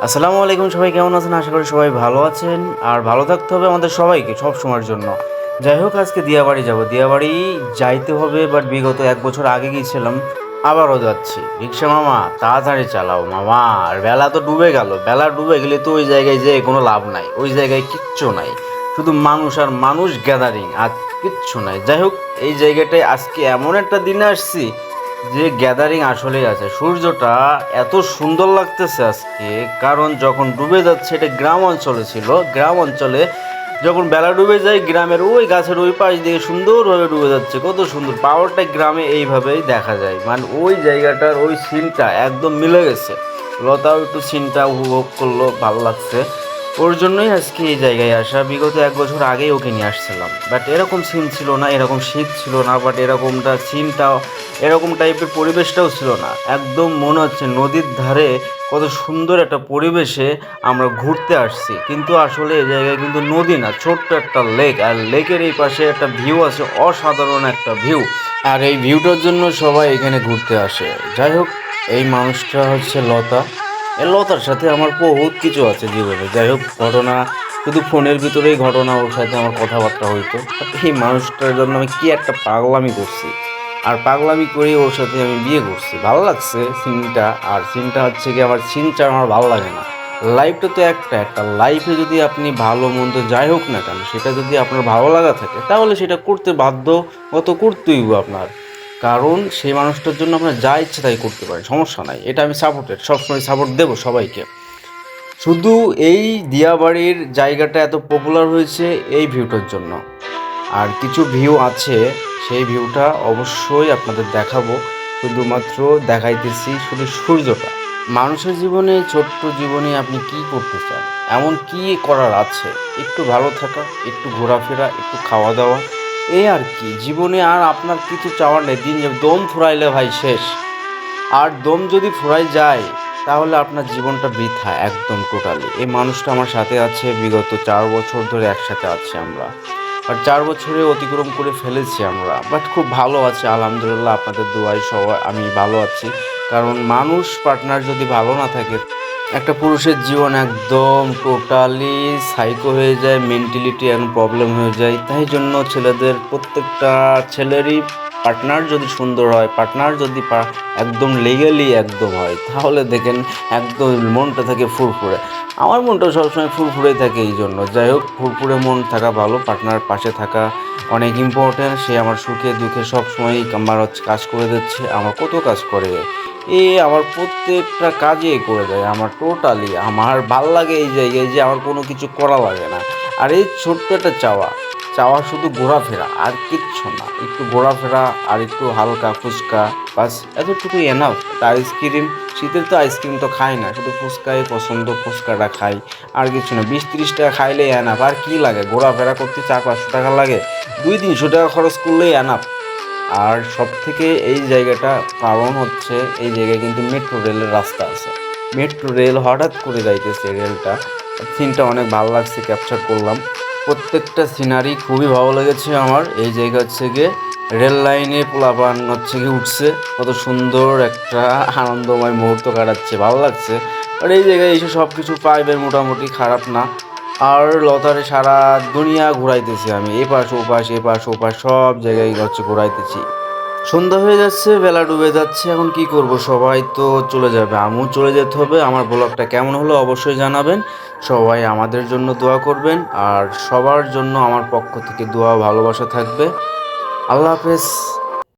আসসালামু আলাইকুম, সবাই কেমন আছেন? আশা করি সবাই ভালো আছেন। আর ভালো থাকতে হবে আমাদের সবাইকে সব সময়ের জন্য। যাই হোক, আজকে দিয়াবাড়ি যাব। দিয়াবাড়ি যাইতে হবে, বাট বিগত ১ বছর আগে গিয়েছিলাম, আবারও যাচ্ছি। রিকশা মামা তাড়াতাড়ি চালাও মামা, আর বেলা তো ডুবে গেল। বেলা ডুবে গেলে তো ওই জায়গায় যেয়ে কোনো লাভ নাই, ওই জায়গায় কিচ্ছু নাই, শুধু মানুষ আর মানুষ গ্যাদারিং, আর কিচ্ছু নাই। যাই হোক, এই জায়গাটায় আজকে এমন একটা দিনে আসছি যে গ্যাদারিং আসলেই আছে। সূর্যটা এত সুন্দর লাগতেছে আজকে, কারণ যখন ডুবে যাচ্ছে, এটা গ্রাম অঞ্চলে ছিল। গ্রাম অঞ্চলে যখন বেলা ডুবে যায়, গ্রামের ওই গাছের ওই পাশ দিয়ে সুন্দরভাবে ডুবে যাচ্ছে, কত সুন্দর। পাওয়ারটা গ্রামে এইভাবেই দেখা যায়, মানে ওই জায়গাটার ওই সিনটা একদম মিলে গেছে। লতাও একটু সিনটা উপভোগ করলো, ভালো লাগছে। ওর জন্যই আজকে এই জায়গায় আসা। বিগত ১ বছর আগেই ওকে নিয়ে আসছিলাম, বাট এরকম সিন ছিল না, এরকম শীত ছিল না, বাট এরকমটা সিনটাও, এরকম টাইপের পরিবেশটাও ছিল না। একদম মনে হচ্ছে নদীর ধারে কত সুন্দর একটা পরিবেশে আমরা ঘুরতে আসছি, কিন্তু আসলে এই জায়গায় কিন্তু নদী না, ছোট্ট একটা লেক। আর লেকের এই পাশে একটা ভিউ আছে, অসাধারণ একটা ভিউ। আর এই ভিউটার জন্য সবাই এখানে ঘুরতে আসে। যাই হোক, এই মানুষটা হচ্ছে লতা। এই লতার সাথে আমার বহুত কিছু আছে জীবনে। যাই হোক, ঘটনা শুধু ফোনের ভিতরেই ঘটনা, ওর সাথে আমার কথাবার্তা হইতো। বাট এই মানুষটার জন্য আমি কি একটা পাগলামি করছি, আর পাগলামি করে ওর সাথে আমি বিয়ে করছি। ভালো লাগছে সিনটা। আর সিনটা হচ্ছে কি, আমার সিনটা আমার ভালো লাগে না। লাইফটা তো একটা একটা লাইফে যদি আপনি ভালো মন্দ যাই হোক না কেন, সেটা যদি আপনার ভালো লাগা থাকে, তাহলে সেটা করতে বাধ্য, অত করতেই হবে আপনার। কারণ সেই মানুষটার জন্য আপনার যা ইচ্ছে তাই করতে পারেন, সমস্যা নাই। এটা আমি সাপোর্টেড, সবসময় সাপোর্ট দেবো সবাইকে। শুধু এই দিয়াবাড়ির জায়গাটা এত পপুলার হয়েছে এই ভিউটার জন্য। আর কিছু ভিউ আছে, সেই ভিউটা অবশ্যই আপনাদের দেখাবো। শুধুমাত্র দেখাইতেছি শুধু সূর্যটা। মানুষের জীবনে, ছোট্ট জীবনে আপনি কি করতে চান? এমন কি করার আছে? একটু ভালো থাকা, একটু ঘোরাফেরা, একটু খাওয়া দাওয়া, এই আর কি জীবনে। আর আপনার কিছু চাওয়ার নেই। দিন দম ফুরাইলে ভাই শেষ। আর দম যদি ফুরাই যায়, তাহলে আপনার জীবনটা বৃথা একদম টোটালি। এই মানুষটা আমার সাথে আছে, বিগত ৪ বছর ধরে একসাথে আছি আমরা। আর ৪ বছরে অতিক্রম করে ফেলেছি আমরা, বাট খুব ভালো আছে আলহামদুলিল্লাহ। আপনাদের দোয়ায় সবাই আমি ভালো আছি। কারণ মানুষ পার্টনার যদি ভালো না থাকে, একটা পুরুষের জীবন একদম টোটালি সাইকো হয়ে যায়, মেন্টালিটি এখন প্রবলেম হয়ে যায়। তাই জন্য ছেলেদের, প্রত্যেকটা ছেলেরই পার্টনার যদি সুন্দর হয়, পার্টনার যদি একদম লিগ্যালি একদম হয়, তাহলে দেখেন একদম মনটা থাকে ফুরফুরে। আমার মনটা সবসময় ফুরফুরেই থাকে এই জন্য। যাই হোক, ফুরফুরে মন থাকা ভালো, পার্টনার পাশে থাকা অনেক ইম্পর্ট্যান্ট। সে আমার সুখে দুঃখে সবসময় আমার হচ্ছে কাজ করে দিচ্ছে। আমার কত কাজ করে, আমার প্রত্যেকটা কাজে করে দেয় আমার টোটালি। আমার ভাল লাগে এই জায়গায় যে আমার কোনো কিছু করা লাগে না। আর এই ছোট্ট একটা চাওয়া, চাওয়া শুধু ঘোরাফেরা, আর কিচ্ছু না। একটু ঘোরাফেরা আর একটু হালকা ফুচকা, বাস এতটুকুই এনাফ। তা আইসক্রিম, শীতের তো আইসক্রিম তো খাই না, শুধু ফুচকাই পছন্দ, ফুচকাটা খাই। আর কিছু না, ২০-৩০ টাকা খাইলেই এনাফ। আর কি লাগে, ঘোরাফেরা করতে ৪00-৫০০ টাকা লাগে, ২০০-৩০০ টাকা খরচ করলেই এনাফ। আর সবথেকে এই জায়গাটা কারণ হচ্ছে, এই জায়গায় কিন্তু মেট্রো রেলের রাস্তা আছে। মেট্রো রেল হঠাৎ করে যাইতেছে রেলটা। সিনটা অনেক ভালো লাগছে, ক্যাপচার করলাম। প্রত্যেকটা সিনারি খুবই ভালো লেগেছে আমার। এই জায়গা হচ্ছে গিয়ে রেল লাইনে পোলাপান হচ্ছে গিয়ে উঠছে, কত সুন্দর একটা আনন্দময় মুহূর্ত কাটাচ্ছে, ভালো লাগছে। আর এই জায়গায় এসে সব কিছু পাইবে, মোটামুটি খারাপ না। আর লতারে সারা দুনিয়া ঘুরাইতেছি আমি, এপাশ ওপাশ, এপাশ ওপাশ সব জায়গায় হচ্ছে ঘুরাইতেছি। সন্ধ্যা হয়ে যাচ্ছে, বেলা ডুবে যাচ্ছে, এখন কি করব, সবাই তো চলে যাবে, আমিও চলে যেতে হবে। আমার ব্লগটা কেমন হলো অবশ্যই জানাবেন। সবাই আমাদের জন্য দোয়া করবেন, আর সবার জন্য আমার পক্ষ থেকে দোয়া ভালোবাসা থাকবে। আল্লাহ হাফেজ।